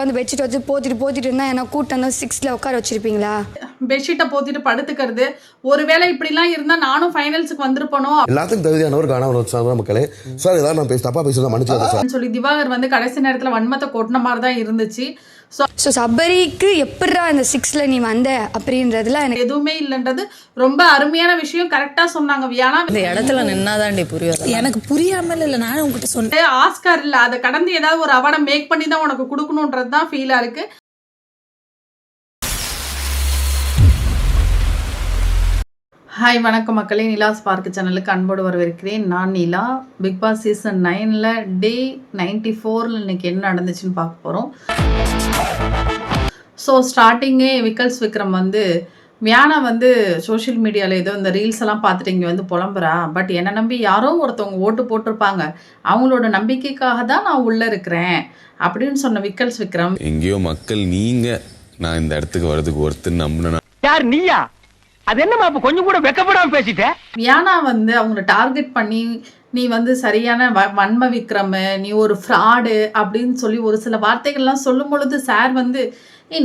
அந்த பெட்ஷீட் வச்சு போத்திட்டு இருந்தா என்ன கூட்டம் தான் 6ல உட்கார வச்சிருப்பீங்களா? பெட்ஷீட்டை போத்திட்டு படுத்துக்கிறது. ஒருவேளை இப்படிலாம் இருந்தா நானும் ஃபைனல்ஸுக்கு வந்திருப்பனோ எல்லாத்துக்கும் தகுதியானவர் காணவர் மக்களே. சார் ஏதாவது நான் தப்பா பேசுறதா மன்னிச்சுக்கோங்க சார் சொல்லி திவாகர் வந்து கடைசி நேரத்துல வன்மத்தை கொட்டின மாதிரி தான் இருந்துச்சு. ஸோ சபரிக்கு எப்படா அந்த 6ல நீ வந்த அப்படின்றதுல எனக்கு எதுவுமே இல்லைன்றது ரொம்ப அருமையான விஷயம். கரெக்டா சொன்னாங்க வியானா. இந்த இடத்துல நின்னாதாண்டி புரியும். எனக்கு புரியாமல் இல்லை, நானும் உங்ககிட்ட சொன்னேன். ஆஸ்கார் இல்ல, அதை கடந்து ஏதாவது ஒரு அவார்டை மேக் பண்ணி தான் உனக்கு கொடுக்கணுன்றது தான் ஃபீலா இருக்கு. ஹாய் வணக்கம் மக்களே, நிலாஸ் பார்க் சேனலுக்கு அன்போடு வரவேற்கிறேன். நான் நிலா. பிக் பாஸ் சீசன் 9ல் டே 94ல் இன்னைக்கு என்ன நடந்துச்சுன்னு பார்க்க போகிறோம். ஸோ ஸ்டார்டிங்கே விக்ரம் வந்து வியானா வந்து சோஷியல் மீடியாவில் ஏதோ இந்த ரீல்ஸ் எல்லாம் பார்த்துட்டு இங்கே வந்து புலம்புறா. பட் என்னை நம்பி யாரோ ஒருத்தவங்க ஓட்டு போட்டிருப்பாங்க, அவங்களோட நம்பிக்கைக்காக தான் நான் உள்ளே இருக்கிறேன் அப்படின்னு சொன்ன விக்ரம். எங்கேயோ மக்கள் நீங்க நான் இந்த இடத்துக்கு வர்றதுக்கு ஒருத்தர் நம்பினா யார் நீயா? அது என்னமா அப்ப கொஞ்சம் கூட வெக்கப்படாம பேசிட்ட? வியானா வந்து அவங்கள டார்கெட் பண்ணி நீ வந்து சரியான வன்ம விக்ரம், நீ ஒரு ஃப்ராடு அப்படின்னு சொல்லி ஒரு சில வார்த்தைகள்லாம் சொல்லும் பொழுது சார் வந்து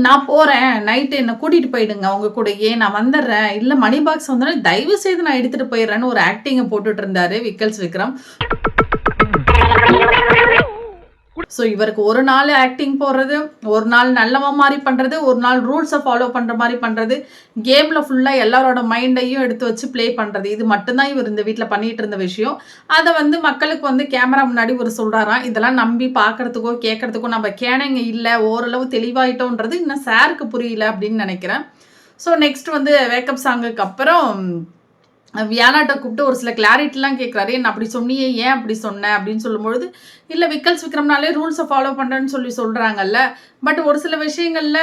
நான் போகிறேன், நைட்டு என்னை கூட்டிகிட்டு போயிடுங்க அவங்க கூட, நான் வந்துடுறேன், இல்லை மணி பாக்ஸ் வந்தோடனே தயவு செய்து நான் எடுத்துகிட்டு போயிடுறேன்னு ஒரு ஆக்டிங்கை போட்டுட்டு இருந்தாரு விக்ரம். ஸோ இவருக்கு ஒரு நாள் ஆக்டிங் போடுறது, ஒரு நாள் நல்லவன் மாதிரி பண்ணுறது, ஒரு நாள் ரூல்ஸை ஃபாலோ பண்ணுற மாதிரி பண்ணுறது, கேமில் ஃபுல்லாக எல்லாரோட மைண்டையும் எடுத்து வச்சு ப்ளே பண்ணுறது, இது மட்டும்தான் இவர் இந்த வீட்டில் பண்ணிகிட்டு இருந்த விஷயம். அதை வந்து மக்களுக்கு வந்து கேமரா முன்னாடி ஒரு சொல்கிறாராம். இதெல்லாம் நம்பி பார்க்குறதுக்கோ கேட்குறதுக்கோ நம்ம கேனைங்க இல்லை, ஓரளவு தெளிவாயிட்டோன்றது இன்னும் சாருக்கு புரியல அப்படின்னு நினைக்கிறேன். ஸோ நெக்ஸ்ட் வந்து வேக்கப் சாங்குக்கு அப்புறம் வியானாட்ட கூப்பிட்டு ஒரு சில கிளாரிட்டிலாம் கேட்குறாரு. என்ன அப்படி சொன்னியே, ஏன் அப்படி சொன்னேன் அப்படின்னு சொல்லும்பொழுது, இல்லை விக்ரம்னாலே ரூல்ஸை ஃபாலோ பண்ணுறேன்னு சொல்கிறாங்கல்ல, பட் ஒரு சில விஷயங்களில்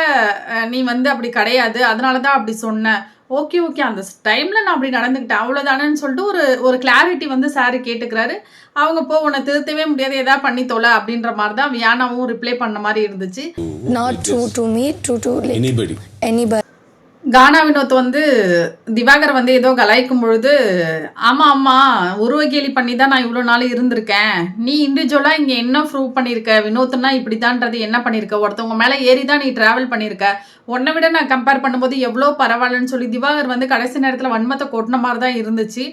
நீ வந்து அப்படி கிடையாது, அதனால தான் அப்படி சொன்னேன். ஓகே அந்த டைமில் நான் அப்படி நடந்துக்கிட்டேன் அவ்வளோதானேன்னு சொல்லிட்டு ஒரு கிளாரிட்டி வந்து சாரு கேட்டுக்கிறாரு. அவங்க உன்னை திருத்தவே முடியாது, எதாவது பண்ணி தொலை அப்படின்ற மாதிரி தான் வியானாவும் ரிப்ளை பண்ண மாதிரி இருந்துச்சு. not true to me, true to like anybody. கானா வினோத் வந்து திவாகர் வந்து ஏதோ கலாய்க்கும் பொழுது, ஆமாம் உருவகேலி பண்ணி தான் நான் இவ்வளோ நாள் இருந்திருக்கேன், நீ இண்டிவிஜுவலாக இங்கே என்ன ப்ரூவ் பண்ணியிருக்க, வினோத்னா இப்படித்தான்றது என்ன பண்ணியிருக்க, ஒருத்தவங்க மேலே ஏறி தான் நீ ட்ராவல் பண்ணியிருக்க, உன்னை விட நான் கம்பேர் பண்ணும்போது எவ்வளோ பரவாயில்லன்னு சொல்லி திவாகர் வந்து கடைசி நேரத்தில் வன்மத்தை கொட்டின மாதிரி தான் இருந்துச்சு.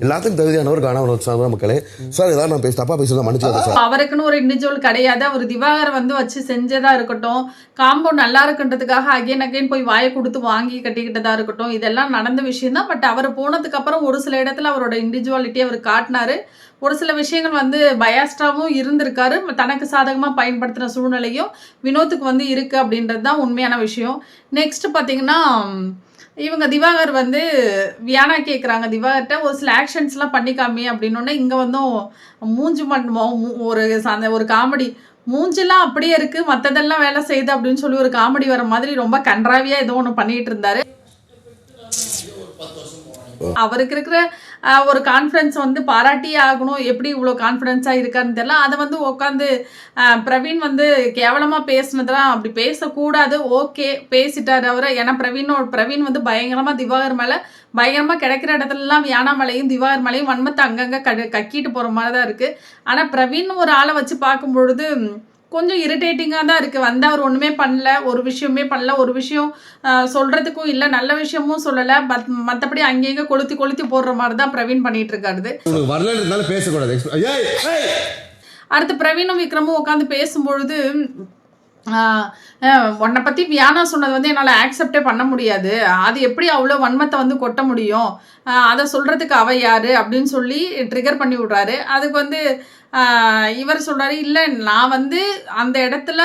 எல்லாத்துக்கும் தகுதியானவர் காணவர் மக்களே. சார் ஏதாவது நான் தப்பா பேசுறதா மன்னிச்சுக்கோங்க சார். அவருக்குன்னு ஒரு இண்டிவிஜுவல் கிடையாது. அவர் திவாகர் வந்து வச்சு செஞ்சதா இருக்கட்டும், காம்போ நல்லா இருக்குன்றதுக்காக அகைன் போய் வாயை கொடுத்து வாங்கி கட்டிக்கிட்டதா இருக்கட்டும், இதெல்லாம் நடந்த விஷயம் தான். பட் அவர் போனதுக்கு அப்புறம் ஒரு சில இடத்துல அவரோட இண்டிவிஜுவாலிட்டி அவர் காட்டினாரு. ஒரு சில விஷயங்கள் வந்து பயாஸ்டாவும் இருந்திருக்காரு, தனக்கு சாதகமாக பயன்படுத்தின சூழ்நிலையும் வினோத்துக்கு வந்து இருக்குது அப்படின்றது தான் உண்மையான விஷயம். நெக்ஸ்ட் பார்த்தீங்கன்னா இவங்க திவாகர் வந்து வியானா கேட்குறாங்க திவாகர்கிட்ட ஒரு சில ஆக்ஷன்ஸ்லாம் பண்ணிக்காமே அப்படின்னோடனே இங்கே வந்தும் மூஞ்சி ஒரு காமெடி, மூஞ்செல்லாம் அப்படியே இருக்குது மற்றதெல்லாம் வேலை செய்யுது அப்படின்னு சொல்லி ஒரு காமெடி வர மாதிரி ரொம்ப கன்றாவியாக ஏதோ ஒன்று பண்ணிகிட்டு இருந்தார். அவருக்கு இருக்கிற ஒரு கான்ஃபிடன்ஸ் வந்து பாராட்டியே ஆகணும். எப்படி இவ்வளோ கான்ஃபிடென்ஸாக இருக்காருன்னு தெரியல. அதை வந்து உட்காந்து பிரவீன் வந்து கேவலமாக பேசினதெல்லாம் அப்படி பேசக்கூடாது. ஓகே பேசிட்டார் அவர். ஏன்னா பிரவீன் வந்து பயங்கரமாக திவாகர் மேலே பயங்கரமாக கிடைக்கிற இடத்துலலாம் வியானா மேலையும் திவாகர் மேலையும் வன்மத்தை அங்கங்கே கக்கிட்டு போகிற மாதிரி தான் இருக்குது. ஆனால் பிரவீன் ஒரு ஆளை வச்சு பார்க்கும் பொழுது கொஞ்சம் இரிட்டேட்டிங்காக தான் இருக்குது. வந்து அவர் ஒன்றுமே பண்ணல, ஒரு விஷயமே பண்ணல, ஒரு விஷயம் சொல்கிறதுக்கும் இல்லை, நல்ல விஷயமும் சொல்லலை, மற்றபடி அங்கேங்க கொளுத்தி போடுற மாதிரி தான் பிரவீன் பண்ணிட்டு இருக்காரு. அடுத்து பிரவீனும் விக்ரமும் உட்காந்து பேசும்பொழுது உன்னை பற்றி வியானா சொன்னது வந்து என்னால் ஆக்செப்டே பண்ண முடியாது, அது எப்படி அவ்வளோ வன்மத்தை வந்து கொட்ட முடியும், அதை சொல்கிறதுக்கு அவ யார் அப்படின்னு சொல்லி ட்ரிகர் பண்ணி விட்றாரு. அதுக்கு வந்து இவர் சொல்கிறாரு, இல்லை நான் வந்து அந்த இடத்துல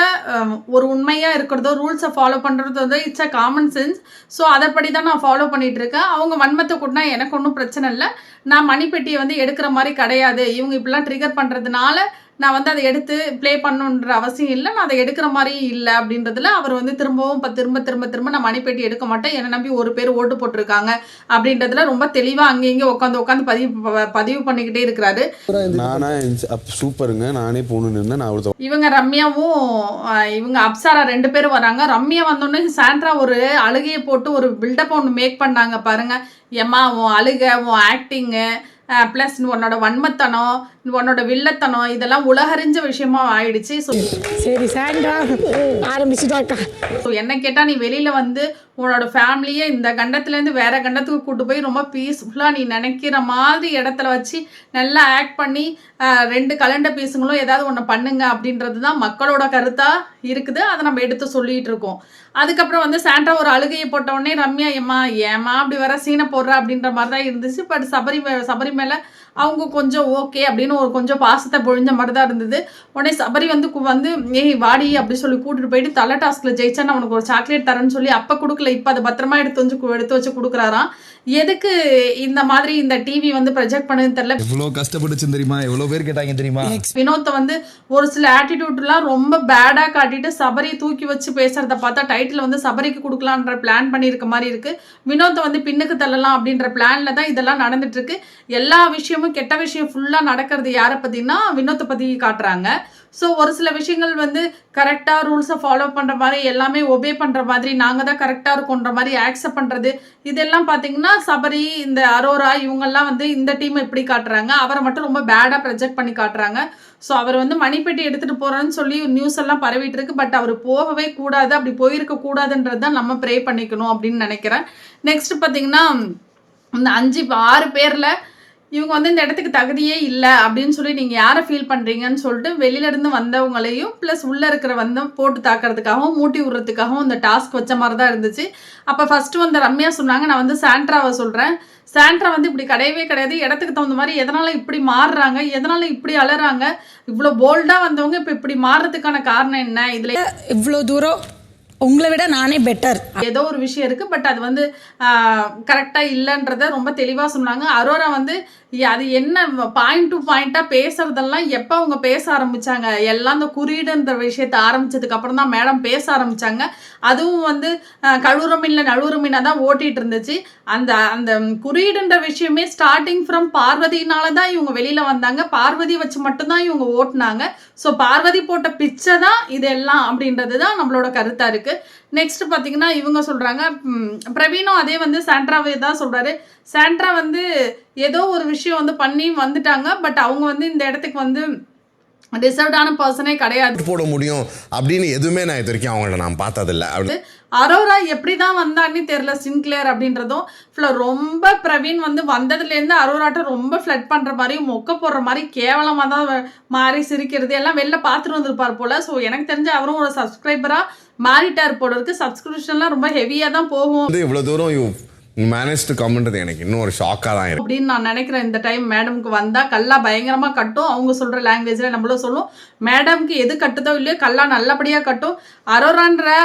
ஒரு உண்மையாக இருக்கிறதோ ரூல்ஸை ஃபாலோ பண்ணுறது வந்து it's a common sense, so அதைப்படி தான் நான் ஃபாலோ பண்ணிகிட்ருக்கேன். அவங்க வன்மத்தை கொட்டினா எனக்கு ஒன்றும் பிரச்சனை இல்லை, நான் மணிப்பெட்டியை வந்து எடுக்கிற மாதிரி கிடையாது, இவங்க இப்படிலாம் ட்ரிகர் பண்ணுறதுனால நான் வந்து அதை எடுத்து ப்ளே பண்ணுன்ற அவசியம் இல்லை, நான் அதை எடுக்கிற மாதிரி இல்லை அப்படின்றதுல அவர் வந்து திரும்பவும் திரும்ப நான் மணிப்பேட்டி எடுக்க மாட்டேன், என்னை நம்பி ஒரு பேர் ஓட்டு போட்டிருக்காங்க அப்படின்றதுல ரொம்ப தெளிவாக அங்கேயும் உட்காந்து பதிவு பண்ணிக்கிட்டே இருக்கிறாரு. சூப்பருங்க, நானே போகணுன்னு இவங்க ரம்யாவும் இவங்க அப்சாரா 2 பேரும் வராங்க. ரம்யா வந்தோடனே சாண்ட்ரா ஒரு அழுகையை போட்டு ஒரு பில்டப் ஒன்று மேக் பண்ணாங்க பாருங்க. ஏம்மா உன் அழுகை, உன் ஆக்டிங்கு ப்ளஸ் உன்னோட வன்மத்தனம், உன்னோட வில்லத்தனம் இதெல்லாம் உலகறிஞ்ச விஷயமா ஆயிடுச்சு. ஸோ சரி சாயந்தரா ஆரம்பிச்சுட்டாக்கா. என்ன கேட்டால் நீ வெளியில் வந்து உன்னோட ஃபேமிலியை இந்த கண்டத்துலேருந்து வேற கண்டத்துக்கு கூட்டு போய் ரொம்ப பீஸ்ஃபுல்லாக நீ நினைக்கிற மாதிரி இடத்துல வச்சு நல்லா ஆக்ட் பண்ணி 2 கலண்ட பீஸுங்களும் ஏதாவது ஒன்று பண்ணுங்க அப்படின்றது தான் மக்களோட கருத்தாக இருக்குது. அதை நம்ம எடுத்து சொல்லிகிட்டு இருக்கோம். அதுக்கப்புறம் வந்து சாண்ட்ரா ஒரு அழுகையை போட்ட உடனே ரம்யா ஏமா அப்படி வர சீனை போடுற அப்படின்ற மாதிரி தான் இருந்துச்சு. பட் சபரி மேலே அவங்க கொஞ்சம் ஓகே அப்படின்னு ஒரு கொஞ்சம் பாசத்தை பொழிஞ்ச மாதிரி தான் இருந்தது. உடனே சபரி வந்து ஏய் வாடி அப்படி சொல்லி கூட்டிட்டு போயிட்டு தலை டாஸ்கில் ஜெயிச்சான்னு அவனுக்கு ஒரு சாக்லேட் தரேன்னு சொல்லி அப்போ கொடுக்கல, இப்போ அதை பத்திரமா எடுத்து வச்சு கொடுக்குறாராம். எதுக்கு இந்த மாதிரி இந்த டிவி வந்து ப்ரொஜெக்ட் பண்ணுதுன்னு தெரியல. எவ்வளோ கஷ்டப்பட்டுச்சு தெரியுமா, எவ்வளோ பேர் கேட்டாங்க தெரியுமா. வினோத்தை வந்து ஒரு சில ஆட்டிடியூட்லாம் ரொம்ப பேடாக காட்டிட்டு சபரியை தூக்கி வச்சு பேசுறத பார்த்தா டைட்டில் வந்து சபரிக்கு கொடுக்கலான்ற பிளான் பண்ணியிருக்க மாதிரி இருக்கு. வினோத்தை வந்து பின்னுக்கு தள்ளலாம் அப்படின்ற பிளான்ல தான் இதெல்லாம் நடந்துட்டு இருக்கு. எல்லா விஷயமும் கெட்ட விஷயம் ஃபுல்லாக நடக்கிறது யாரை பற்றினா வினோத்தை பற்றி காட்டுறாங்க. ஸோ ஒரு சில விஷயங்கள் வந்து கரெக்டாக ரூல்ஸை ஃபாலோ பண்ணுற மாதிரி எல்லாமே ஒபே பண்ணுற மாதிரி நாங்கள் தான் கரெக்டாக இருக்கோன்ற மாதிரி ஆக்செப்ட் பண்ணுறது இதெல்லாம் பார்த்தீங்கன்னா சபரி இந்த அரோரா இவங்கெல்லாம் வந்து இந்த டீமை இப்படி காட்டுறாங்க. அவரை மட்டும் ரொம்ப பேடாக ப்ரொஜெக்ட் பண்ணி காட்டுறாங்க. ஸோ அவர் வந்து மணிப்பெட்டி எடுத்துகிட்டு போகிறேன்னு சொல்லி நியூஸ் எல்லாம் பரவிட்டு இருக்கு. பட் அவர் போகவே கூடாது, அப்படி போயிருக்க கூடாதுன்றது தான் நம்ம ப்ரே பண்ணிக்கணும் அப்படின்னு நினைக்கிறேன். நெக்ஸ்ட் பார்த்தீங்கன்னா இந்த 5-6 பேரில் இவங்க வந்து இந்த இடத்துக்கு தகுதியே இல்லை அப்படின்னு சொல்லி நீங்கள் யாரை ஃபீல் பண்ணுறீங்கன்னு சொல்லிட்டு வெளியிலேருந்து வந்தவங்களையும் ப்ளஸ் உள்ளே இருக்கிற போட்டு தாக்கிறதுக்காகவும் மூட்டி விடுறதுக்காகவும் இந்த டாஸ்க் வச்ச மாதிரி தான் இருந்துச்சு. அப்போ ஃபஸ்ட்டு வந்து ரம்யா சொன்னாங்க, நான் வந்து சாண்ட்ராவை சொல்கிறேன். சாண்ட்ரா வந்து இப்படி கிடையவே கிடையாது, இடத்துக்கு தகுந்த மாதிரி எதனால் இப்படி மாறுறாங்க, எதனால் இப்படி அலறாங்க, இவ்வளோ போல்டாக வந்தவங்க இப்போ இப்படி மாறுறதுக்கான காரணம் என்ன, இதில் இவ்வளோ தூரம் உங்களை விட நானே பெட்டர் ஏதோ ஒரு விஷயம் இருக்குது. பட் அது வந்து கரெக்டாக இல்லைன்றத ரொம்ப தெளிவாக சொன்னாங்க. அரோரா வந்து அது என்ன பாயிண்ட் டு பாயிண்ட்டாக பேசுறதெல்லாம் எப்போ அவங்க பேச ஆரம்பித்தாங்க, எல்லாம் இந்த குறியீடுன்ற விஷயத்தை ஆரம்பித்ததுக்கு அப்புறம் தான் மேடம் பேச ஆரம்பித்தாங்க. அதுவும் வந்து கழுவுறமில்ல நழுவுறமின்னா தான் ஓட்டிகிட்டு இருந்துச்சு. அந்த அந்த குறியீடுன்ற விஷயமே ஸ்டார்டிங் ஃப்ரம் பார்வதினால தான் இவங்க வெளியில் வந்தாங்க. பார்வதி வச்சு மட்டும்தான் இவங்க ஓட்டினாங்க. ஸோ பார்வதி போட்ட பிச்சை தான் இதெல்லாம் அப்படின்றது தான் நம்மளோட கருத்தாக இருக்குது. நெக்ஸ்ட் பார்த்தீங்கன்னா இவங்க சொல்கிறாங்க, பிரவீனும் அதே வந்து சாண்ட்ராவே தான் சொல்கிறாரு. சாண்ட்ரா வந்து ஏதோ ஒரு விஷயம் வந்து பண்ணி வந்துட்டாங்க. பட் அவங்க வந்து இந்த இடத்துக்கு வந்து டிசர்வ்டான பர்சனே கிடையாது போட முடியும் அப்படின்னு எதுவுமே நான் இது வரைக்கும் அவங்கள்ட்ட நான் பார்த்ததில்லை. அப்படி அரோரா எப்படி தான் வந்தான்னு தெரியல சின்க்ளியர் அப்படின்றதும் ரொம்ப பிரவீன் வந்து வந்ததுலேருந்து அரோராட்ட ரொம்ப ஃப்ளட் பண்ணுற மாதிரி மொக்க போடுற மாதிரி கேவலமாக தான் மாறி சிரிக்கிறது எல்லாம் வெளில பார்த்துட்டு வந்திருப்பார் போல். ஸோ எனக்கு தெரிஞ்ச அவரும் ஒரு சப்ஸ்கிரைபராக மாறிட்டார் போல இருக்கு. சப்ஸ்கிரிப்ஷன்லாம் ரொம்ப ஹெவியாக தான் போகும். இவ்வளோ தூரம் மேனேஜ் டு கம்ன்றது எனக்கு இன்னும் ஒரு ஷாக்காக தான் இருக்கு அப்படின்னு நான் நினைக்கிறேன். இந்த டைம் மேடம்க்கு வந்தால் கல்லா பயங்கரமாக கட்டும். அவங்க சொல்கிற லாங்குவேஜில் நம்மளும் சொல்லுவோம், மேடம்க்கு எது கட்டுதோ இல்லையோ கல்லா நல்லபடியாக கட்டும். அரோரான்ற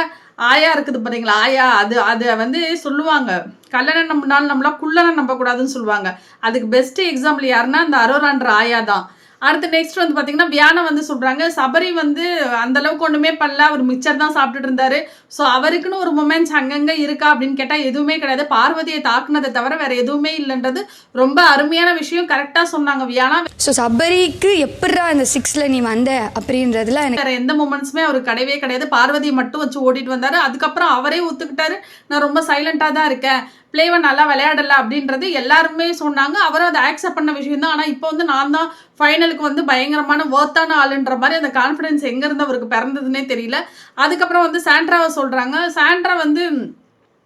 ஆயா இருக்குது பார்த்தீங்களா, ஆயா அது வந்து சொல்லுவாங்க கல்லணை நம்பினாலும் நம்மளா குள்ளனை நம்பக்கூடாதுன்னு சொல்லுவாங்க. அதுக்கு பெஸ்ட் எக்ஸாம்பிள் யாருன்னா அந்த அரோரான்ற ஆயா தான். அடுத்து நெக்ஸ்ட் வந்து பார்த்தீங்கன்னா வியானா வந்து சொல்கிறாங்க, சபரி வந்து அந்தளவுக்கு ஒன்றுமே பண்ணல, அவர் மிக்சர் தான் சாப்பிட்டுட்டு இருந்தாரு. ஸோ அவருக்குன்னு ஒரு மொமெண்ட்ஸ் அங்கங்கே இருக்கா அப்படின்னு கேட்டால் எதுவுமே கிடையாது. பார்வதியை தாக்குனதை தவிர வேற எதுவுமே இல்லைன்றது ரொம்ப அருமையான விஷயம். கரெக்டாக சொன்னாங்க வியானா. ஸோ சபரிக்கு எப்படா இந்த 6ல் நீ வந்த அப்படின்றதுல எனக்கு வேற எந்த மொமெண்ட்ஸுமே அவர் கிடையவே கிடையாது. பார்வதியை மட்டும் வச்சு ஓட்டிட்டு வந்தாரு. அதுக்கப்புறம் அவரே ஒத்துக்கிட்டாரு, நான் ரொம்ப சைலண்டாக தான் இருக்கேன், பிளேவை நல்லா விளையாடலை அப்படின்றது எல்லாருமே சொன்னாங்க. அவரும் அதை ஆக்செப்ட் பண்ண விஷயம் தான். ஆனால் இப்போ வந்து நான் தான் ஃபைனலுக்கு வந்து பயங்கரமான ஒர்த்தான ஆளுன்ற மாதிரி அந்த கான்ஃபிடென்ஸ் எங்கேருந்து அவருக்கு பிறந்ததுன்னே தெரியல. அதுக்கப்புறம் வந்து சாண்ட்ராவை சொல்கிறாங்க. சாண்ட்ரா வந்து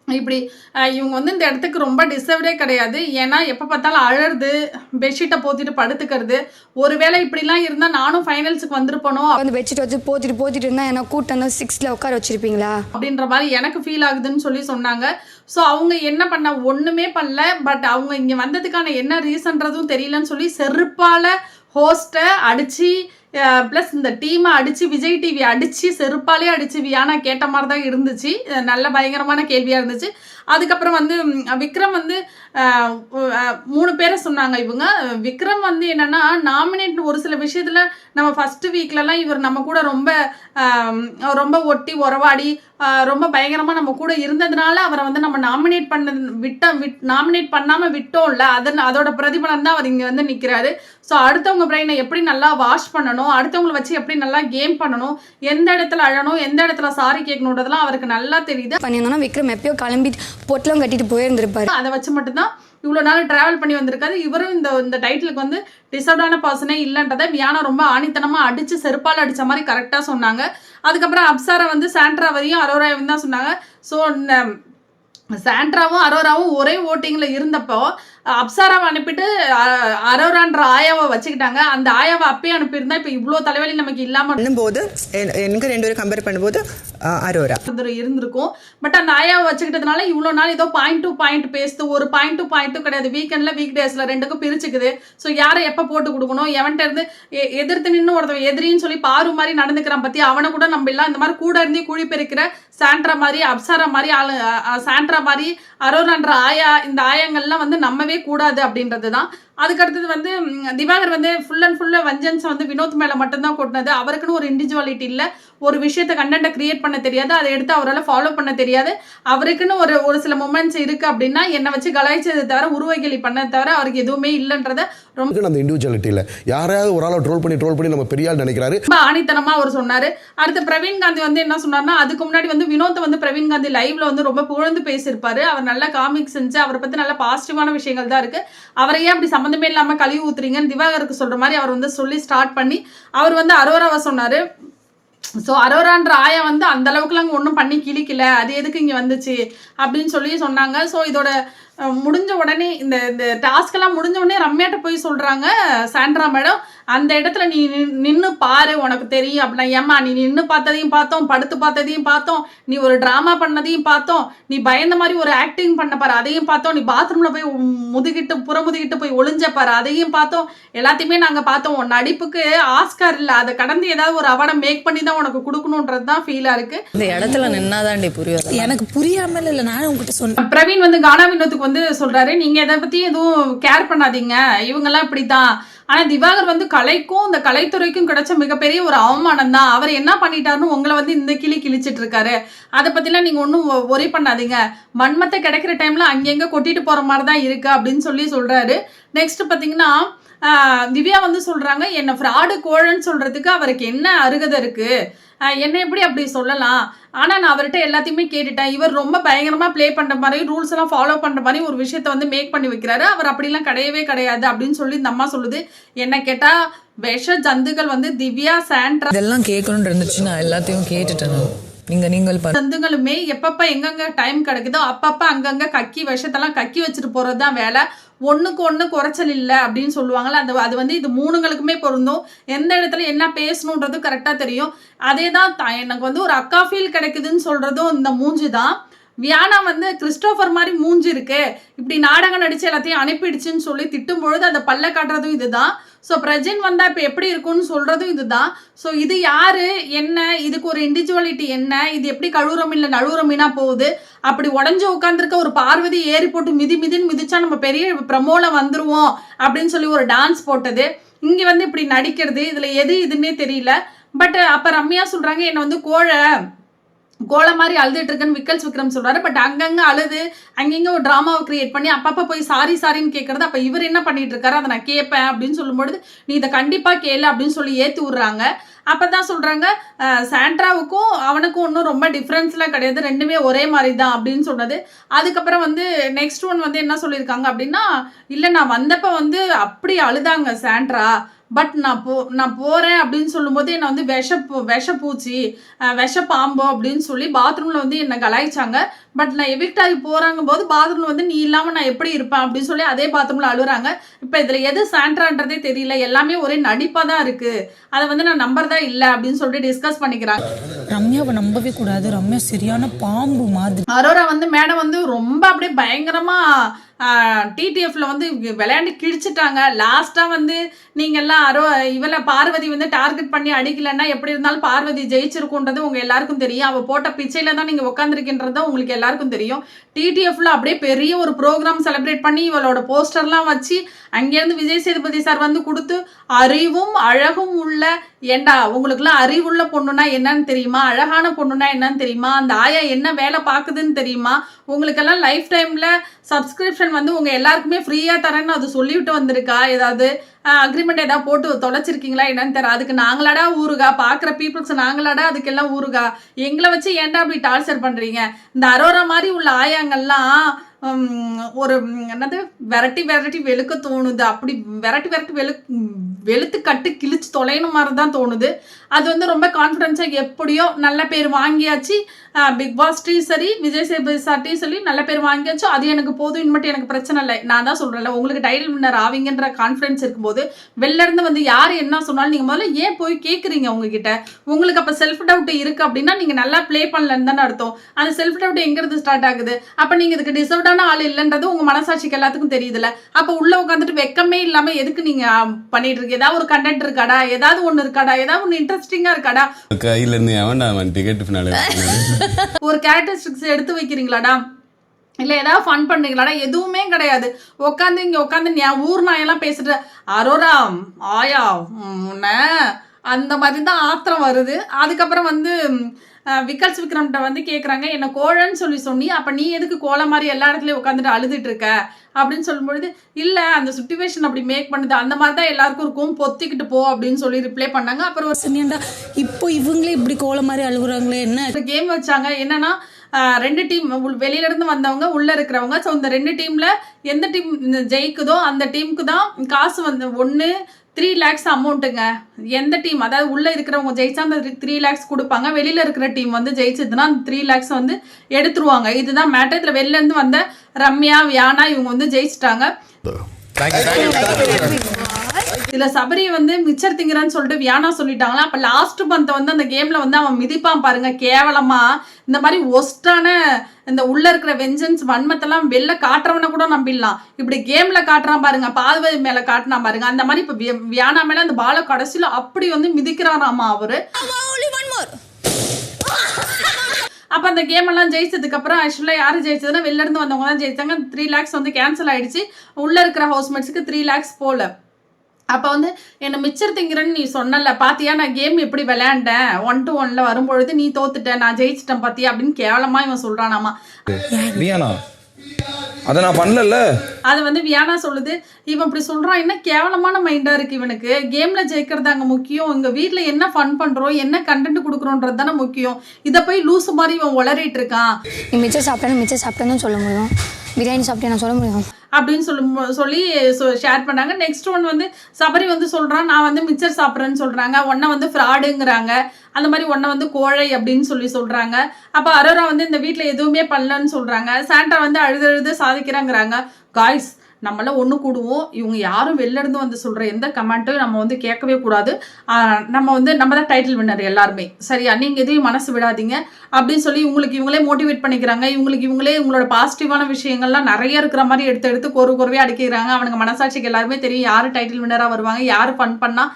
இப்படி இவங்க வந்து இந்த இடத்துக்கு ரொம்ப டிசர்வ்டே கிடையாது. ஏன்னா எப்போ பார்த்தாலும் அழறது, பெட்ஷீட்டை போத்திட்டு படுத்துக்கிறது. ஒருவேளை இப்படிலாம் இருந்தால் நானும் ஃபைனல்ஸுக்கு வந்திருப்பனோ வந்து பெட்ஷீட் வச்சு போத்திட்டு இருந்தால் என்ன கூட்டம் 6ல் உட்கார வச்சிருப்பீங்களா அப்படின்ற மாதிரி எனக்கு ஃபீல் ஆகுதுன்னு சொல்லி சொன்னாங்க. ஸோ அவங்க என்ன பண்ண ஒன்றுமே பண்ணல. பட் அவங்க இங்கே வந்ததுக்கான என்ன ரீசன்றதும் தெரியலன்னு சொல்லி செருப்பால் ஹோஸ்ட்டை அடித்து ப்ளஸ் இந்த டீமை அடித்து விஜய் டிவி அடித்து செருப்பாலே அடித்து வியானா கேட்ட மாதிரி தான் இருந்துச்சு. நல்ல பயங்கரமான கேள்வியாக இருந்துச்சு. அதுக்கப்புறம் வந்து விக்ரம் வந்து 3 பேரை சொன்னாங்க. இவங்க விக்ரம் வந்து என்னென்னா நாமினேட் ஒரு சில விஷயத்தில் நம்ம ஃபஸ்ட்டு வீக்லலாம் இவர் நம்ம கூட ரொம்ப ஒட்டி உறவாடி ரொம்ப பயங்கரமாக நம்ம கூட இருந்ததுனால அவரை வந்து நம்ம நாமினேட் பண்ணாமல் விட்டோம்ல, அதோட பிரதிபலன் தான் அவர் இங்கே வந்து நிற்கிறாரு. ஸோ ஸோ அடுத்தவங்க பிரெயினை எப்படி நல்லா வாஷ் பண்ணணும், அடுத்தவங்களை வச்சு எப்படி நல்லா கேம் பண்ணணும், எந்த இடத்துல அழணும், எந்த இடத்துல சாரி கேட்கணுன்றதுலாம் அவருக்கு நல்லா தெரியுது. பண்ணியிருந்தோம்னா விக்ரம் எப்பயோ கிளம்பிட்டு பொட்டலம் கட்டிட்டு போயிருந்திருப்பாரு. அதை வச்சு மட்டும்தான் இவ்வளோ நாள் ட்ராவல் பண்ணி வந்திருக்காரு. இவரும் இந்த டைட்டிலுக்கு வந்து டிசர்வ்டான பர்சனே இல்லைன்றதை வியானா ரொம்ப ஆணித்தனமாக அடித்து செருப்பால் அடித்த மாதிரி கரெக்டாக சொன்னாங்க. அதுக்கப்புறம் அப்சாரா வந்து சாண்ட்ராவையும் அரோராவையும் தான் சொன்னாங்க. ஸோ சாண்ட்ராவும் அரோராவும் ஒரே ஓட்டிங்கில் இருந்தப்போ அப்சாராவை அனுப்பிட்டு அரோரான்ற ஆயாவை வச்சுக்கிட்டாங்க. அந்த ஆயாவை அப்பயே அனுப்பியிருந்தா இப்போ இவ்வளோ தலைவலி நமக்கு இல்லாமல் பண்ணும்போது எனக்கு 2 பேரும் கம்பேர் பண்ணும்போது அரோரா இருந்திருக்கும். பட் அந்த ஆயாவை வச்சுக்கிட்டதுனால இவ்வளோ நாள் ஏதோ பாயிண்ட் டு பாயிண்ட் பேசுது, ஒரு பாயிண்ட் டு பாயிண்ட்டும் கிடையாது. வீக்கெண்டில் வீக் டேஸில் ரெண்டுக்கும் பிரிச்சுக்குது. ஸோ யாரை எப்போ போட்டு கொடுக்கணும், எவன்கிட்ட இருந்து எதிர்த்து நின்று ஒருத்தன் எதிரின்னு சொல்லி பாரு மாதிரி நடந்துக்கிறான் பற்றி அவனை கூட நம்ம எல்லாம் இந்த மாதிரி கூட இருந்து குழி பெருக்கிற சாண்ட்ரா மாதிரி அப்சாரா மாதிரி சாண்ட்ரா மாதிரி அரோரான்ற ஆயா, இந்த ஆயங்கள்லாம் வந்து நம்மவே கூடாது அப்படின்றது தான். அதுக்கடுத்தது வந்து திவாகர் வந்து ஃபுல் அண்ட் ஃபுல்லாக வஞ்சன்ஸ் வந்து வினோத் மேலே மட்டும்தான் கொட்டினது. அவருக்குன்னு ஒரு இண்டிவிஜுவாலிட்டி இல்லை, ஒரு விஷயத்தை கண்டென்ட்டை கிரியேட் பண்ண தெரியாது, அதை எடுத்து அவரால் ஃபாலோ பண்ண தெரியாது. அவருக்குன்னு ஒரு சில மொமெண்ட்ஸ் இருக்குது அப்படின்னா என்னை வச்சு கலாய்ச்சதை தவிர உருவகேலி பண்ணதை தவிர அவருக்கு எதுவுமே இல்லைன்றத ரொம்ப அந்த இண்டிவிஜுவாலிட்டி இல்லை. யாரையாவது ஒரு ஆளை ட்ரோல் பண்ணி நம்ம பெரிய ஆள் நினைக்கிறாரு. ரொம்ப ஆணித்தனமாக அவர் சொன்னார். அடுத்து பிரவீன் காந்தி வந்து என்ன சொன்னார்னா, அதுக்கு முன்னாடி வந்து வினோத்தை வந்து பிரவீன் காந்தி லைவ்ல வந்து ரொம்ப புகழ்ந்து பேசியிருப்பாரு. அவர் நல்ல காமிக் செஞ்சு அவரை பற்றி நல்ல பாசிட்டிவான விஷயங்கள் தான் இருக்குது. அவரையே அப்படி சம்மந்தமே இல்லாமல் கழுவி ஊத்துறீங்கன்னு திவாகருக்கு சொல்கிற மாதிரி அவர் வந்து சொல்லி ஸ்டார்ட் பண்ணி அவர் வந்து அரோராவை சொன்னார். ஸோ அரோரான்ற ஆயா வந்து அந்த அளவுக்குலாம் அங்கே ஒன்றும் பண்ணி கிளிக்கல, அது எதுக்கு இங்கே வந்துச்சு அப்படின்னு சொல்லி சொன்னாங்க. ஸோ இதோட முடிஞ்ச உடனே இந்த டாஸ்கெல்லாம் முடிஞ்ச உடனே ரம்யாட்ட போய் சொல்கிறாங்க சாண்ட்ரா மேடம், அந்த இடத்துல நீ நின்று பாரு உனக்கு தெரியும் அப்படின்னா. ஏம்மா நீ நின்று பார்த்ததையும் பார்த்தோம், படுத்து பார்த்ததையும் பார்த்தோம், நீ ஒரு ட்ராமா பண்ணதையும் பார்த்தோம், நீ பயந்த மாதிரி ஒரு ஆக்டிங் பண்ண பாரு அதையும் பார்த்தோம், நீ பாத்ரூமில் போய் புறமுதுகிட்டு போய் ஒளிஞ்ச பாரு அதையும் பார்த்தோம், எல்லாத்தையுமே நாங்கள் பார்த்தோம். உன் நடிப்புக்கு ஆஸ்கார் இல்லை, அதை கடந்து ஏதாவது ஒரு அவார்டை மேக் பண்ணி தான் உனக்கு கொடுக்கணுன்றது தான் ஃபீலாக இருக்குது. இந்த இடத்துல நின்னாதாண்டி புரியாது. எனக்கு புரியாமல் இல்லை, நானும் உங்ககிட்ட சொன்னேன். பிரவீன் வந்து கானா வினோத்துக்கு வந்து சொல்றாரு, நீங்க இதை பத்தி எதுவும் கேர் பண்ணாதீங்க, இவங்கெல்லாம் இப்படித்தான். ஆனா திவாகர் வந்து கலைக்கும் இந்த கலைத்துறைக்கும் கிடைச்ச மிகப்பெரிய ஒரு அவமானம் தான். அவர் என்ன பண்ணிட்டாருன்னு உங்களை வந்து இந்த கிழிச்சிட்டு இருக்காரு. அதை பத்திலாம் நீங்க ஒன்றும் ஒரி பண்ணாதீங்க, மண்மத்தை கிடைக்கிற டைம்ல அங்கெங்க கொட்டிட்டு போற மாதிரி தான் இருக்கு அப்படின்னு சொல்றாரு. நெக்ஸ்ட் பாத்தீங்கன்னா திவ்யா வந்து சொல்றாங்க, என்ன ஃப்ராடு கோழன்னு சொல்றதுக்கு அவருக்கு என்ன அருகதை இருக்கு, என்ன எப்படி அப்படி சொல்லலாம். ஆனால் நான் அவர்கிட்ட எல்லாத்தையுமே கேட்டுட்டேன். இவர் ரொம்ப பயங்கரமாக ப்ளே பண்ணுற மாதிரி ரூல்ஸ் எல்லாம் ஃபாலோ பண்ணுற மாதிரி ஒரு விஷயத்த வந்து மேக் பண்ணி வைக்கிறாரு. அவர் அப்படிலாம் கிடையவே கிடையாது அப்படின்னு சொல்லி இந்த அம்மா சொல்லுது. என்ன கேட்டால் விஷ ஜந்துகள் வந்து திவ்யா சாண்ட்ரா இதெல்லாம் கேட்கணும்னு இருந்துச்சு, நான் எல்லாத்தையும் கேட்டுட்டேன். நீங்கள் ஜந்துங்களுமே எப்பப்போ எங்கெங்க டைம் கிடைக்குதோ அப்பப்போ அங்கங்கே விஷத்தெல்லாம் கக்கி வச்சுட்டு போகிறது தான் வேலை. ஒன்றுக்கு ஒன்று குறைச்சல் இல்லை அப்படின்னு சொல்லுவாங்கள்ல, அது வந்து இது 3ங்களுக்குமே பொருந்தும். எந்த இடத்துல என்ன பேசணுன்றது கரெக்டாக தெரியும். அதே தான் எனக்கு வந்து ஒரு அக்கா ஃபீல் கிடைக்குதுன்னு சொல்கிறதும் இந்த மூஞ்சி தான். வியானா வந்து கிறிஸ்டோஃபர் மாதிரி மூஞ்சி இருக்கு, இப்படி நாடகம் நடிச்சு எல்லாத்தையும் அனுப்பிடுச்சுன்னு சொல்லி திட்டும் பொழுது அதை பல்ல காட்டுறதும் இதுதான். ஸோ பிரஜின் வந்தால் இப்போ எப்படி இருக்கும்னு சொல்கிறதும் இதுதான். ஸோ இது யாரு என்ன, இதுக்கு ஒரு இண்டிவிஜுவாலிட்டி என்ன, இது எப்படி கழுவுரம் இல்லை நழுவுற மீனா போகுது, அப்படி உடஞ்சி உட்காந்துருக்க ஒரு பார்வதி ஏறி போட்டு மிதின்னு மிதிச்சா நம்ம பெரிய ப்ரமோல வந்துருவோம் அப்படின்னு சொல்லி ஒரு டான்ஸ் போட்டது, இங்கே வந்து இப்படி நடிக்கிறது, இதில் எது இதுன்னே தெரியல. பட் அப்போ ரம்யா சொல்கிறாங்க என்னை வந்து கோலை மாதிரி அழுதுட்டு இருக்குன்னு விக்ரம் சொல்றாரு. பட் அங்கங்கே அழுது அங்கங்க ஒரு ட்ராமாவை கிரியேட் பண்ணி அப்பப்போ போய் சாரின்னு கேட்கறது. அப்போ இவர் என்ன பண்ணிட்டு இருக்காரு, அதை நான் கேட்பேன் அப்படின்னு சொல்லும்பொழுது நீ இதை கண்டிப்பாக கேளு அப்படின்னு சொல்லி ஏற்றி விட்றாங்க. அப்போ தான் சொல்கிறாங்க சாண்ட்ராவுக்கும் அவனுக்கும் ஒன்றும் ரொம்ப டிஃப்ரென்ஸ்லாம் கிடையாது, ரெண்டுமே ஒரே மாதிரி தான் அப்படின்னு சொன்னது. அதுக்கப்புறம் வந்து நெக்ஸ்ட் ஒன் வந்து என்ன சொல்லியிருக்காங்க அப்படின்னா, இல்லை நான் வந்தப்போ வந்து அப்படி அழுதாங்க சாண்ட்ரா, பட் நான் போகிறேன் அப்படின்னு சொல்லும்போது என்னை வந்து விஷப்பூச்சி விஷப்பாம்போ அப்படின்னு சொல்லி பாத்ரூமில் வந்து என்னை கலாய்ச்சாங்க. பட் நான் எவிக்ட் ஆகி போகிறாங்க போது பாத்ரூமில் வந்து நீ இல்லாமல் நான் எப்படி இருப்பேன் அப்படின்னு சொல்லி அதே பாத்ரூமில் அழுகுறாங்க. இப்போ இதில் எது சாண்ட்ரான்றதே தெரியல, எல்லாமே ஒரே நடிப்பாக தான் இருக்குது, அதை வந்து நான் நம்புறதா இல்லை அப்படின்னு சொல்லிட்டு டிஸ்கஸ் பண்ணிக்கிறாங்க. ரம்யாவை நம்பவே கூடாது, ரம்யா சரியான பாம்பு மாதிரி. அரோரா வந்து மேடம் வந்து ரொம்ப அப்படியே பயங்கரமாக டிடிஎஃப்ல வந்து விளையாண்டு கிழிச்சிட்டாங்க. லாஸ்ட்டாக வந்து நீங்கள்லாம் இவளை பார்வதி வந்து டார்கெட் பண்ணி அடிக்கலைன்னா எப்படி இருந்தாலும் பார்வதி ஜெயிச்சிருக்குன்றது உங்கள் எல்லாருக்கும் தெரியும். அவள் போட்ட பிச்சையில் தான் நீங்கள் உட்காந்துருக்கின்றது உங்களுக்கு எல்லாருக்கும் தெரியும். டிடிஎஃப்ல அப்படியே பெரிய ஒரு ப்ரோக்ராம் செலிப்ரேட் பண்ணி இவளோட போஸ்டர்லாம் வச்சு அங்கேருந்து விஜய் சேதுபதி சார் வந்து கொடுத்து அறிவும் அழகும் உள்ள, ஏண்டா உங்களுக்குலாம் அறிவுள்ள பொண்ணுனா என்னன்னு தெரியுமா, அழகான பொண்ணுனா என்னன்னு தெரியுமா, அந்த ஆயா என்ன வேலை பார்க்குதுன்னு தெரியுமா, உங்களுக்கெல்லாம் லைஃப் டைமில் சப்ஸ்கிரிப்ஷன் வந்து உங்கள் எல்லாருக்குமே ஃப்ரீயாக தரேன்னு அது சொல்லிவிட்டு வந்திருக்கா ஏதாவது அக்ரிமெண்ட் ஏதாவது போட்டு தொலைச்சிருக்கீங்களா என்னன்னு தெரியல. அதுக்கு நாங்களாடா ஊருகா, பார்க்குற பீப்புள்ஸ் நாங்களாடா அதுக்கெல்லாம் ஊருகா, எங்களை வச்சு ஏன்டா அப்படி டார்ச்சர் பண்ணுறீங்க? இந்த அரோரா மாதிரி உள்ள ஆயாங்கள்லாம் ஒரு என்னது விரட்டி வெளுக்க தோணுது. அப்படி விரட்டி வெளுத்து கட்டு கிழிச்சு தொலைணும் மாதிரி தான் தோணுது. அது வந்து ரொம்ப கான்ஃபிடென்ஸாக எப்படியோ நல்ல பேர் வாங்கியாச்சு. பிக் பாஸ்ட்டையும் சரி, விஜய் சேதுபதி சார்ட்டையும் சொல்லி நல்ல பேர் வாங்கியாச்சோ அது எனக்கு போதும், இனிமேட்டு எனக்கு பிரச்சனை இல்லை. நான் தான் சொல்கிறேன்ல, உங்களுக்கு டைட்டில் வின்னர் ஆவீங்கன்ற கான்ஃபிடன்ஸ் இருக்கும்போது வெளில இருந்து வந்து யார் என்ன சொன்னாலும் நீங்கள் முதல்ல ஏன் போய் கேட்குறீங்க உங்ககிட்ட? உங்களுக்கு அப்போ செல்ஃப் டவுட் இருக்குது அப்படின்னா நீங்கள் நல்லா ப்ளே பண்ணலன்னு தானே அர்த்தம். அந்த செல்ஃப் டவுட் எங்கிறது ஸ்டார்ட் ஆகுது? அப்போ நீங்கள் இதுக்கு டிசர்வ்டான ஆள் இல்லைன்றது உங்கள் மனசாட்சிக்கு எல்லாத்துக்கும் தெரியுதுல்ல. அப்போ உள்ளே உட்காந்துட்டு வெக்கமே இல்லாமல் எதுக்கு நீங்கள் பண்ணிட்டு இருக்கு? ஏதாவது ஒரு கண்டென்ட் இருக்காடா, ஏதாவது ஒன்று இருக்காடா, ஏதாவது ஒன்று இன்ட்ரெஸ்டிங்காக இருக்காடா? கையில இருந்து அவன் டிக்கெட் ஃபினாலே ஒரு கேரக்டரிஸ்டிக்ஸ் எடுத்து வைக்கிறீங்களாடா, இல்லை ஏதாவது ஃபன் பண்ணுறீங்களாடா? எதுவுமே கிடையாது. உட்காந்து இங்கே உட்காந்து ஊர் நாயெல்லாம் பேசுகிற அரோரா ஆயா உன்ன அந்த மாதிரி தான் ஆத்திரம் வருது. அதுக்கப்புறம் வந்து விக்கல்ஸ் விக்ரம்கிட்ட வந்து கேட்குறாங்க, என்ன கோழன்னு சொல்லி சொன்னி, அப்போ நீ எதுக்கு கோலை மாதிரி எல்லா இடத்துலையும் உட்காந்துட்டு அழுதுட்டு இருக்க அப்படின்னு சொல்லும்பொழுது, இல்லை அந்த சுச்சுவேஷன் அப்படி மேக் பண்ணுது, அந்த மாதிரி தான் எல்லாருக்கும் இருக்கும், பொத்திக்கிட்டு போ அப்படின்னு சொல்லி ரிப்ளை பண்ணாங்க. அப்புறம் சொன்னியாண்டா இப்போ இவங்களே இப்படி கோலை மாதிரி அழுகுறாங்களே என்ன? கேம் வச்சாங்க. என்னன்னா 2 டீம் வெளியிலேருந்து வந்தவங்க உள்ளே இருக்கிறவங்க. ஸோ இந்த 2 டீமில் எந்த டீம் ஜெயிக்குதோ அந்த டீமுக்கு தான் காசு வந்து 3 lakhs அமௌண்ட்டுங்க. எந்த டீம் அதாவது உள்ளே இருக்கிறவங்க ஜெயிச்சா அந்த 3 lakhs கொடுப்பாங்க. வெளியில் இருக்கிற டீம் வந்து ஜெயிச்சதுன்னா அந்த 3 lakhs வந்து எடுத்துருவாங்க. இதுதான் மேட்டர். இதில் வெளிலேருந்து வந்த ரம்யா, வியானா இவங்க வந்து ஜெயிச்சிட்டாங்க. இதில் சபரி வந்து மிச்சர் திங்கிறான்னு சொல்லிட்டு வியானா சொல்லிட்டாங்களா. அப்போ லாஸ்ட் மந்த் வந்து அந்த கேமில் வந்து அவன் மிதிப்பான் பாருங்க கேவலமாக. இந்த மாதிரி ஒஸ்டான இந்த உள்ள இருக்கிற வெஞ்சன்ஸ் வன்மத்தெல்லாம் வெளில காட்டுறவனை கூட நம்பிடலாம். இப்படி கேமில் காட்டுறான் பாருங்க, பார்வதி மேலே காட்டினா பாருங்க. அந்த மாதிரி இப்போ வியானா மேலே அந்த பாலை கடைசியில் அப்படி வந்து மிதிக்கிறாராமா அவரு. அப்போ அந்த கேம் எல்லாம் ஜெயிச்சதுக்கப்புறம் ஆக்சுவலாக யார் ஜெயிச்சதுன்னா வெளில இருந்து வந்தவங்க தான் ஜெயிச்சாங்க. 3 lakhs வந்து கேன்சல் ஆகிடுச்சு. உள்ளே இருக்கிற ஹவுஸ்மேட்ஸுக்கு 3 lakhs போகல. அப்போ வந்து என்னை மிச்சர் திங்கிறன்னு நீ சொன்னல பாத்தியா, நான் கேம் எப்படி விளையாண்டேன் 1 to 1 வரும்பொழுது நீ தோத்துட்டேன், நான் ஜெயிச்சிட்டேன் பாத்தியா அப்படின்னு கேவலமாக இவன் சொல்கிறானாமா. அதை நான் பண்ணல. அது வந்து வியானா சொல்லுது, இவன் இப்படி சொல்றான், என்ன கேவலமான மைண்டா இருக்கு இவனுக்கு. கேம்ல ஜெயிக்கிறது அங்கே முக்கியம், இங்க வீட்டில் என்ன ஃபன் பண்றோம், என்ன கண்டென்ட் கொடுக்குறோன்றது தானே முக்கியம். இதை போய் லூசு மாதிரி இவன் உளறிட்டு இருக்கான். நீ மிச்சர் சாப்பிட்டேன்னு சொல்ல முடியும், பிரியாணி சாப்பிட்டேன் நான் சொல்ல முடியும் அப்படின்னு சொல்லி ஷேர் பண்ணாங்க. நெக்ஸ்ட் ஒன் வந்து சபரி வந்து சொல்கிறான், நான் வந்து மிச்சர் சாப்பிட்றேன்னு சொல்கிறாங்க. ஒன்றை வந்து ஃப்ராடுங்கிறாங்க, அந்த மாதிரி ஒன்றை வந்து கோழை அப்படின்னு சொல்கிறாங்க. அப்போ அரோரா வந்து இந்த வீட்டில் எதுவுமே பண்ணலன்னு சொல்கிறாங்க. சாண்டா வந்து அழுது சாதிக்கிறாங்கிறாங்க. காய்ஸ் நம்மளாம் ஒன்று கூடுவோம். இவங்க யாரும் வெளிலேருந்து வந்து சொல்கிற எந்த கமெண்ட்டும் நம்ம வந்து கேட்கவே கூடாது. நம்ம தான் டைட்டில் வின்னர் எல்லாருமே, சரியா? நீங்கள் எதையும் மனசு விடாதீங்க அப்படின்னு சொல்லி இவங்களே மோட்டிவேட் பண்ணிக்கிறாங்க. இவங்களே உங்களோட பாசிட்டிவான விஷயங்கள்லாம் நிறைய இருக்கிற மாதிரி எடுத்து கோர்வையாக அடிக்கிறாங்க. அவனுங்க மனசாட்சிக்கு எல்லாருமே தெரியும் யார் டைட்டில் வின்னராக வருவாங்க, யார் ஃபன் பண்ணால்,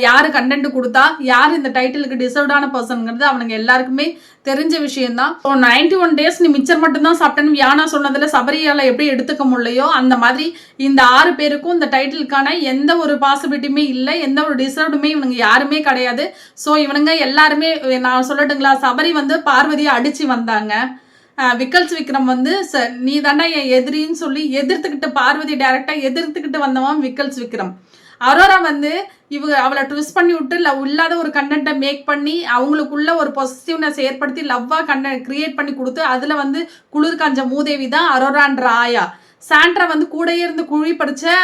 யார் கண்டென்ட் கொடுத்தா, யார் இந்த டைட்டிலுக்கு டிசர்வ்டான பர்சன்ங்கிறது அவனுங்க எல்லாருக்குமே தெரிஞ்ச விஷயம்தான். 91 days நீ மிச்சர் மட்டும்தான் சாப்பிட்டேன்னு வியானா சொன்னதில் சபரியால் எப்படி எடுத்துக்க முடியலையோ அந்த மாதிரி இந்த 6 பேருக்கும் இந்த டைட்டிலுக்கான எந்த ஒரு பாசிபிலிட்டியுமே இல்லை, எந்த ஒரு டிசர்வ்டுமே இவனுங்க யாருமே கிடையாது. ஸோ இவனுங்க எல்லாருமே, நான் சொல்லட்டுங்களா, சபரி வந்து பார்வதியை அடித்து வந்தாங்க. விக்கல்ஸ் விக்ரம் வந்து நீ தாண்டா என் எதிரின்னு சொல்லி எதிர்த்துக்கிட்டு, பார்வதி டைரக்டாக எதிர்த்துக்கிட்டு வந்தவன் விக்கல்ஸ் விக்ரம். அரோரா வந்து அவளை ட்விஸ்ட் பண்ணி விட்டு இல்லாத ஒரு கண்டென்ட்டை மேக் பண்ணி அவங்களுக்குள்ள ஒரு பாசிட்டிவ்னஸ் ஏற்படுத்தி லவ்வாக கண்டென்ட் கிரியேட் பண்ணி கொடுத்து அதில் வந்து குளிர் காஞ்ச மூதேவி தான் அரோரான்ற ஆயா. சாண்ட்ரா வந்து கூடையே இருந்து குழி படித்த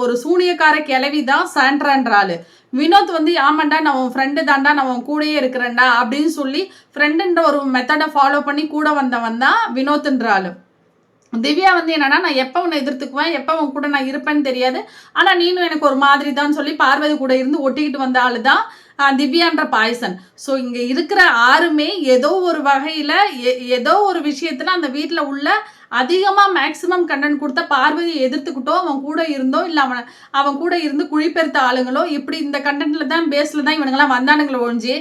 ஒரு சூனியக்கார கிளவி தான் சாண்ட்ரான்ற ஆள். வினோத் வந்து ஆமாண்டா நான் உன் ஃப்ரெண்டு தாண்டா, நான் உன் கூடையே இருக்கிறேன்டா அப்படின்னு சொல்லி ஃப்ரெண்டுன்ற ஒரு மெத்தடை ஃபாலோ பண்ணி கூட வந்தவன் தான் வினோத்ன்ற ஆள். திவ்யா வந்து என்னன்னா, நான் எப்போ உன்னை எதிர்த்துக்குவேன், எப்போ உன் கூட நான் இருப்பேன்னு தெரியாது, ஆனால் நீனும் எனக்கு ஒரு மாதிரி தான் சொல்லி பார்வதி கூட இருந்து ஒட்டிக்கிட்டு வந்த ஆள் தான் திவ்யான்ற பாய்சன். ஸோ இங்கே இருக்கிற 6மே ஏதோ ஒரு வகையில் ஏதோ ஒரு விஷயத்தில் அந்த வீட்டில் உள்ள அதிகமாக மேக்ஸிமம் கண்டென்ட் கொடுத்தா பார்வதியை எதிர்த்துக்கிட்டோ அவன் கூட இருந்தோ இல்லை அவன் கூட இருந்து குழிப்பெருத்த ஆளுங்களோ இப்படி இந்த கண்டென்ட்டில் தான் பேஸில் தான் இவனுங்களாம் வந்தானுங்களோ ஒழிஞ்சு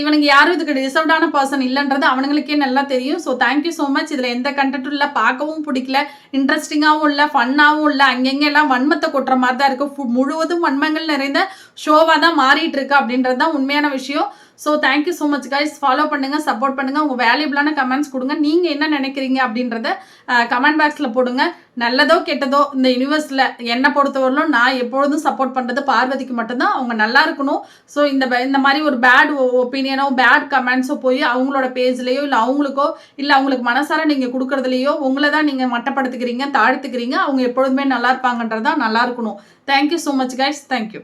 இவனுங்க யாரும் இதுக்கு டிசர்வ்டான பர்சன் இல்லைன்றது அவனுங்களுக்கே நல்லா தெரியும். So thank you so much. இதில் எந்த கண்டென்ட்டும் இல்லை, பார்க்கவும் பிடிக்கல, இன்ட்ரெஸ்டிங்காகவும் இல்லை, ஃபன்னாகவும் இல்லை, அங்கெல்லாம் வன்மத்தை கொட்டுற மாதிரி தான் இருக்குது. முழுவதும் வன்மங்கள் நிறைந்த ஷோவாக தான் மாறிட்டு இருக்கு அப்படின்றது அப்படின்றது தான் உண்மையான விஷயம். So thank you so much guys. Follow பண்ணுங்கள், சப்போர்ட் பண்ணுங்கள், உங்கள் வேல்யூபிளான கமெண்ட்ஸ் கொடுங்க. நீங்கள் என்ன நினைக்கிறீங்க அப்படின்றத கமெண்ட் பாக்ஸில் போடுங்க. நல்லதோ கெட்டதோ இந்த யூனிவர்ஸில் என்னை பொறுத்தவரையிலும் நான் எப்பொழுதும் சப்போர்ட் பண்ணுறது பார்வதிக்கு மட்டும்தான். அவங்க நல்லா இருக்கணும். ஸோ இந்த மாதிரி ஒரு பேட் ஒப்பீனியனோ பேட் கமெண்ட்ஸோ போய் அவங்களோட பேஜ்லேயோ இல்லை அவங்களுக்கோ இல்லை அவங்களுக்கு மனசார நீங்கள் கொடுக்குறதுலையோ உங்களை தான் நீங்கள் மட்டப்படுத்துக்கிறீங்க, தாழ்த்துக்கிறீங்க. அவங்க எப்பொழுதுமே நல்லா இருப்பாங்கன்றது தான் நல்லா இருக்கணும். Thank you so much guys. Thank you.